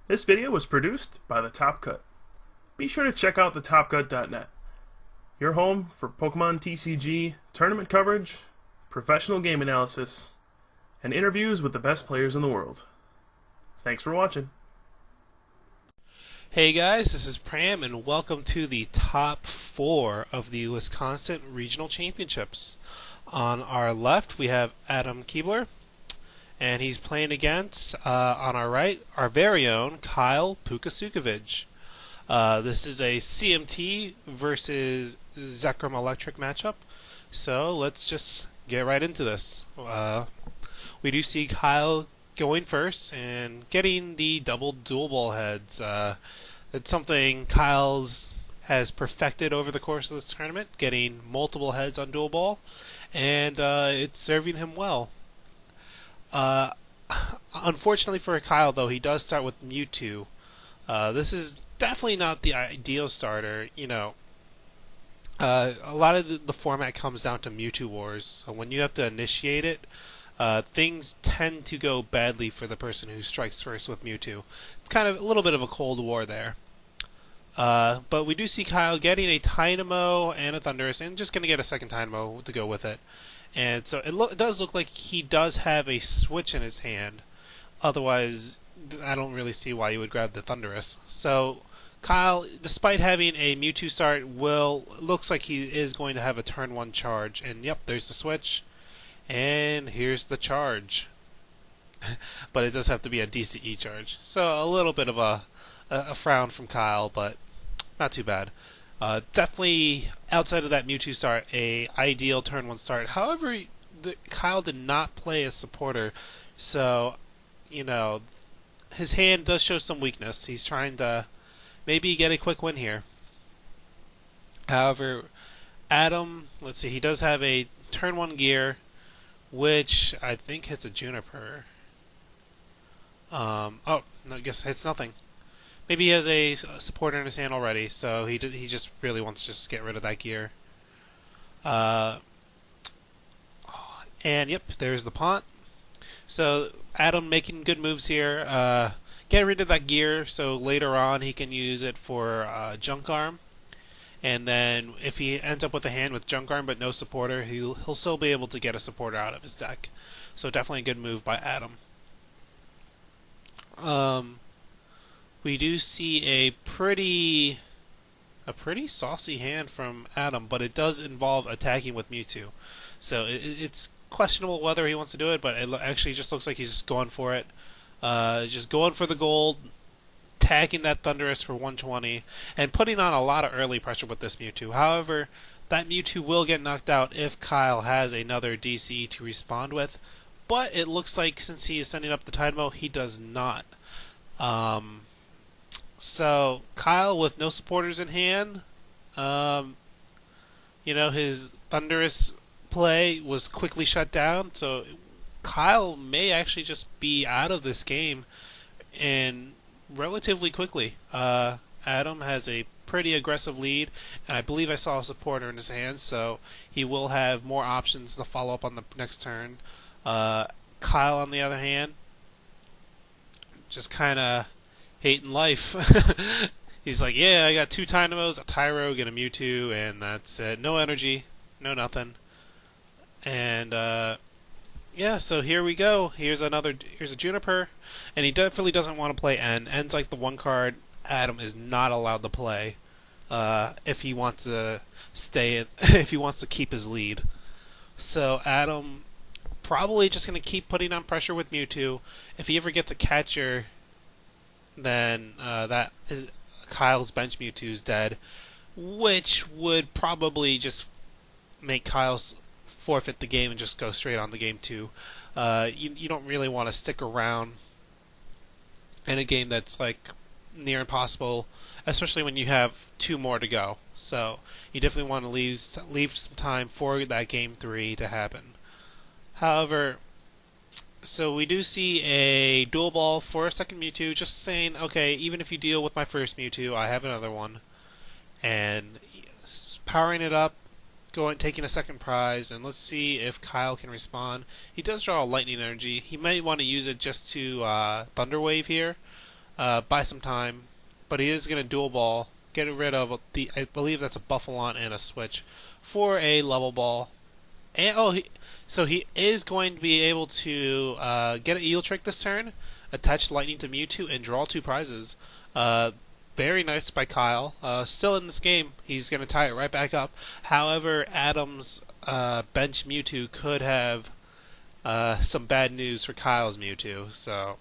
This video was produced by The Top Cut. Be sure to check out thetopcut.net, your home for Pokemon TCG, tournament coverage, professional game analysis, and interviews with the best players in the world. Thanks for watching. Hey guys, this is Pram, and welcome to the top four of the Wisconsin Regional Championships. On our left, we have Adam Keibler, and he's playing against, on our right, our very own Kyle Pooka Sucevich. This is a CMT versus Zekrom Eelektrik matchup, so let's just get right into this. We do see Kyle going first and getting the double dual ball heads. It's something Kyle's has perfected over the course of this tournament, getting multiple heads on dual ball, and it's serving him well. Unfortunately for Kyle, though, he does start with Mewtwo. This is definitely not the ideal starter. A lot of the format comes down to Mewtwo Wars. So when you have to initiate it, things tend to go badly for the person who strikes first with Mewtwo. It's kind of a little bit of a cold war there. But we do see Kyle getting a Dynamo and a Thundurus, and just going to get a second Dynamo to go with it. And so it does look like he does have a switch in his hand. Otherwise, I don't really see why you would grab the Thundurus. So Kyle, despite having a Mewtwo start, looks like he is going to have a turn 1 charge. And yep, there's the switch. And here's the charge. But it does have to be a DCE charge. So a little bit of a frown from Kyle, but not too bad. Definitely outside of that Mewtwo start, a ideal turn 1 start. However, Kyle did not play a supporter, so his hand does show some weakness. He's trying to maybe get a quick win here. However, Adam, let's see, he does have a turn 1 gear, which I think hits a Juniper. Oh, no, I guess hits nothing. Maybe he has a supporter in his hand already, so he just really wants to just get rid of that gear. And yep, there's the Pont. So Adam making good moves here. Get rid of that gear, so later on he can use it for Junk Arm. And then if he ends up with a hand with Junk Arm but no supporter, he'll still be able to get a supporter out of his deck. So definitely a good move by Adam. We do see a pretty saucy hand from Adam, but it does involve attacking with Mewtwo. So it's questionable whether he wants to do it, but it actually just looks like he's just going for it. Just going for the gold, tagging that Thundurus for 120, and putting on a lot of early pressure with this Mewtwo. However, that Mewtwo will get knocked out if Kyle has another DC to respond with, but it looks like since he is sending up the Dynamo, he does not. So Kyle with no supporters in hand, his Thundurus play was quickly shut down, so Kyle may actually just be out of this game and relatively quickly. Adam has a pretty aggressive lead, and I believe I saw a supporter in his hands, so he will have more options to follow up on the next turn. Kyle, on the other hand, just kind of hating life. He's like, yeah, I got 2 Dynamos, a Tyro, get a Mewtwo, and that's it. No energy, no nothing. And yeah, so here we go. Here's a Juniper, and he definitely doesn't want to play N. N's like the one card Adam is not allowed to play if he wants to if he wants to keep his lead. So Adam probably just going to keep putting on pressure with Mewtwo. If he ever gets a catcher, then that is Kyle's bench Mewtwo's dead, which would probably just make Kyle forfeit the game and just go straight on to game 2. You don't really want to stick around in a game that's like near impossible, especially when you have 2 more to go. So you definitely want to leave some time for that game 3 to happen. However, so we do see a dual ball for a second Mewtwo, just saying, okay, even if you deal with my first Mewtwo, I have another one. And powering it up, taking a second prize, and let's see if Kyle can respond. He does draw a lightning energy. He might want to use it just to Thunder Wave here. buy some time, but he is going to dual ball, get rid of I believe that's a Buffalon and a Switch for a level ball. And so he is going to be able to get an Eelektrik this turn, attach Lightning to Mewtwo, and draw 2 prizes. Very nice by Kyle. Still in this game, he's going to tie it right back up. However, Adam's bench Mewtwo could have some bad news for Kyle's Mewtwo. So,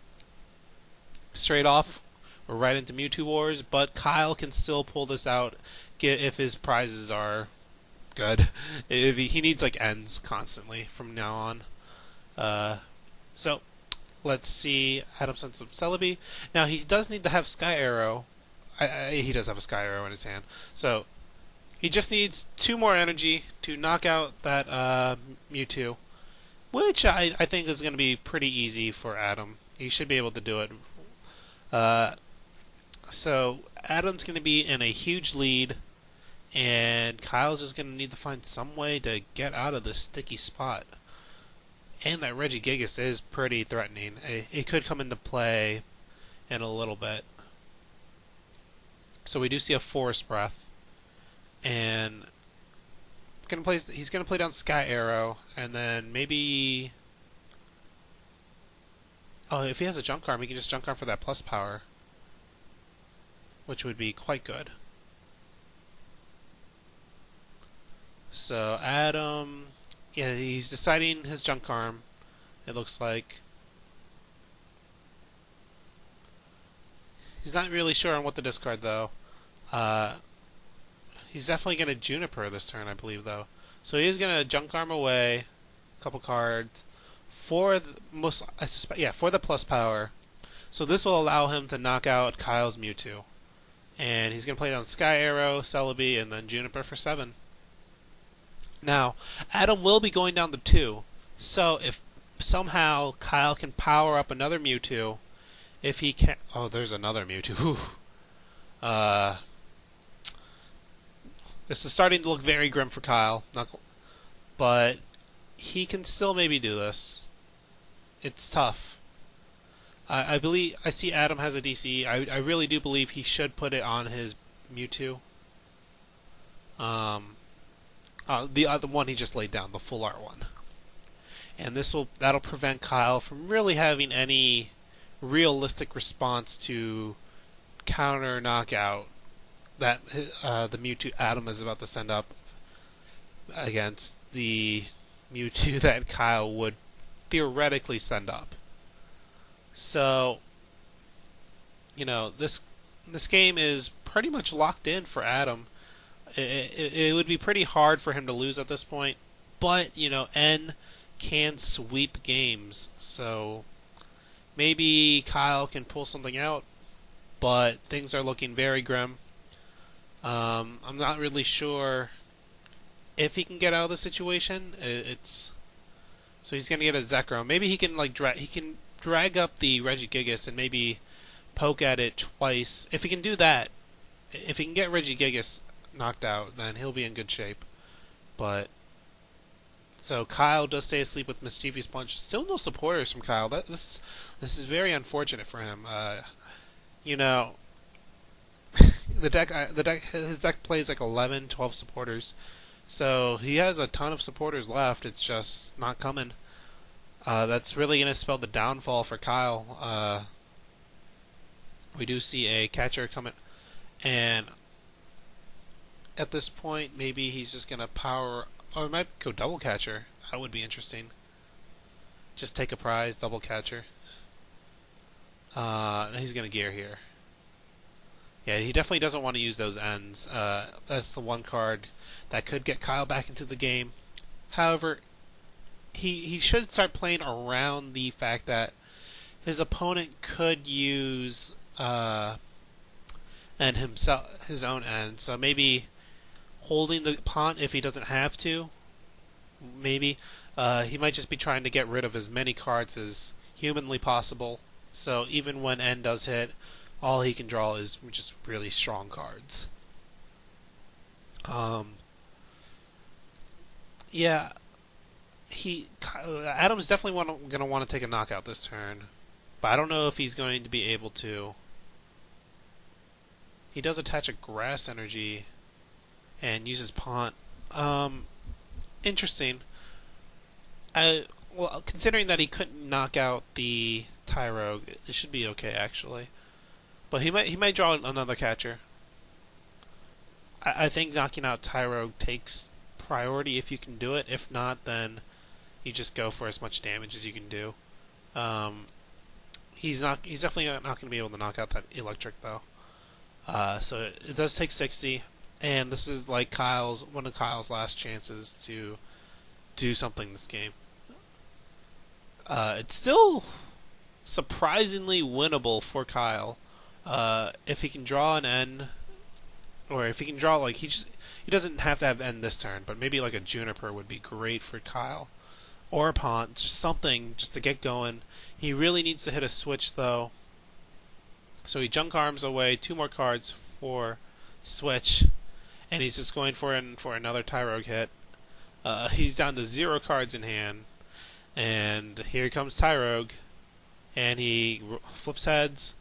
straight off, we're right into Mewtwo Wars, but Kyle can still pull this out if his prizes are good. If he needs like ends constantly from now on. So, let's see. Adam sends some Celebi. Now, he does need to have Sky Arrow. He does have a Sky Arrow in his hand. So, he just needs 2 more energy to knock out that Mewtwo, which I think is going to be pretty easy for Adam. He should be able to do it. So, Adam's going to be in a huge lead, and Kyle's just going to need to find some way to get out of this sticky spot. And that Regigigas is pretty threatening. It could come into play in a little bit. So we do see a Forest Breath, and he's going to play down Sky Arrow, and then maybe... Oh, if he has a Junk Arm, he can just Junk Arm for that plus power, which would be quite good. So Adam, yeah, he's deciding his Junk Arm, it looks like. He's not really sure on what to discard, though. He's definitely going to Juniper this turn, I believe, though. So he's going to Junk Arm away a couple cards for for the plus power. So this will allow him to knock out Kyle's Mewtwo. And he's going to play down Sky Arrow, Celebi, and then Juniper for 7. Now, Adam will be going down to 2. So if somehow Kyle can power up another Mewtwo, if he can... Oh, there's another Mewtwo. This is starting to look very grim for Kyle. But he can still maybe do this. It's tough. I see Adam has a DC. I really do believe he should put it on his Mewtwo. The other one he just laid down, the full art one. And that'll prevent Kyle from really having any realistic response to counter knockout that the Mewtwo Adam is about to send up against the Mewtwo that Kyle would theoretically send up. So, this game is pretty much locked in for Adam. It would be pretty hard for him to lose at this point, but N can sweep games, so maybe Kyle can pull something out, but things are looking very grim. I'm not really sure if he can get out of the situation. So he's gonna get a Zekrom. Maybe he can drag up the Regigigas and maybe poke at it twice. If he can do that, if he can get Regigigas knocked out, then he'll be in good shape. But so Kyle does stay asleep with Mischievous Punch. Still no supporters from Kyle. This is very unfortunate for him. His deck plays like 11, 12 supporters. So he has a ton of supporters left. It's just not coming. That's really going to spell the downfall for Kyle. We do see a catcher coming, and at this point, maybe he's just going to power... Or it might go double catcher. That would be interesting. Just take a prize, double catcher. He's going to gear here. Yeah, he definitely doesn't want to use those ends. That's the one card that could get Kyle back into the game. However, he should start playing around the fact that his opponent could use and his own end. So maybe holding the pawn if he doesn't have to. Maybe he might just be trying to get rid of as many cards as humanly possible. So even when end does hit, all he can draw is just really strong cards. Yeah, Adam's definitely going to want to take a knockout this turn, but I don't know if he's going to be able to. He does attach a grass energy and uses Pont. Interesting. Well, considering that he couldn't knock out the Tyrogue, it should be okay actually. But he might draw another catcher. I think knocking out Tyrogue takes priority if you can do it. If not, then you just go for as much damage as you can do. He's definitely not going to be able to knock out that Eelektrik though. So it does take 60, and this is like one of Kyle's last chances to do something this game. It's still surprisingly winnable for Kyle. If he can draw an N, or if he can draw he doesn't have to have N this turn, but maybe like a Juniper would be great for Kyle, or a Pont, just something just to get going. He really needs to hit a switch though. So he junk arms away 2 more cards for switch, and he's just going for another Tyrogue hit. He's down to 0 cards in hand, and here comes Tyrogue, and he flips heads.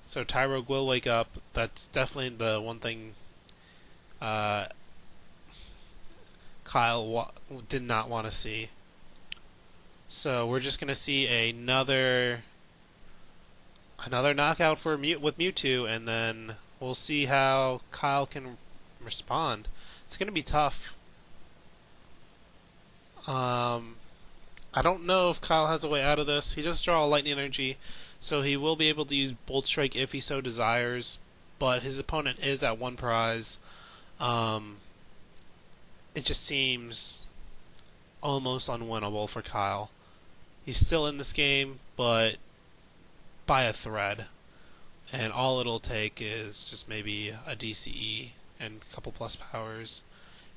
So Tyrogue will wake up. That's definitely the one thing Kyle did not want to see. So we're just going to see another knockout with Mewtwo, and then we'll see how Kyle can respond. It's going to be tough. I don't know if Kyle has a way out of this. He does draw a Lightning Energy, so he will be able to use Bolt Strike if he so desires, but his opponent is at 1 prize. It just seems almost unwinnable for Kyle. He's still in this game, but by a thread. And all it'll take is just maybe a DCE and a couple plus powers.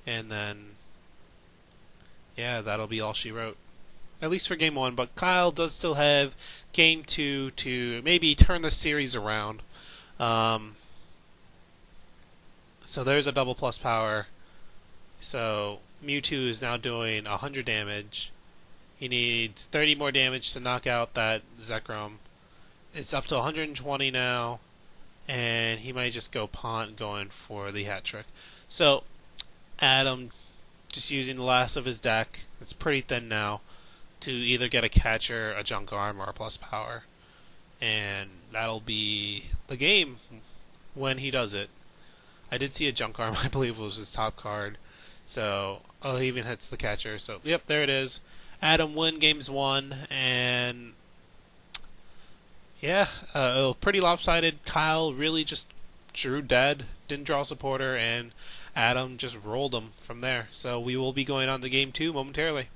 And then, yeah, that'll be all she wrote. At least for game 1, but Kyle does still have game 2 to maybe turn the series around. So there's a double plus power. So Mewtwo is now doing 100 damage. He needs 30 more damage to knock out that Zekrom. It's up to 120 now, and he might just go Pont going for the hat trick. So Adam just using the last of his deck. It's pretty thin now to either get a catcher, a junk arm, or a plus power. And that'll be the game when he does it. I did see a junk arm, I believe was his top card. So, he even hits the catcher. So, yep, there it is. Adam win games 1, and yeah, pretty lopsided. Kyle really just drew dead, didn't draw a supporter, and Adam just rolled him from there. So we will be going on to game 2 momentarily.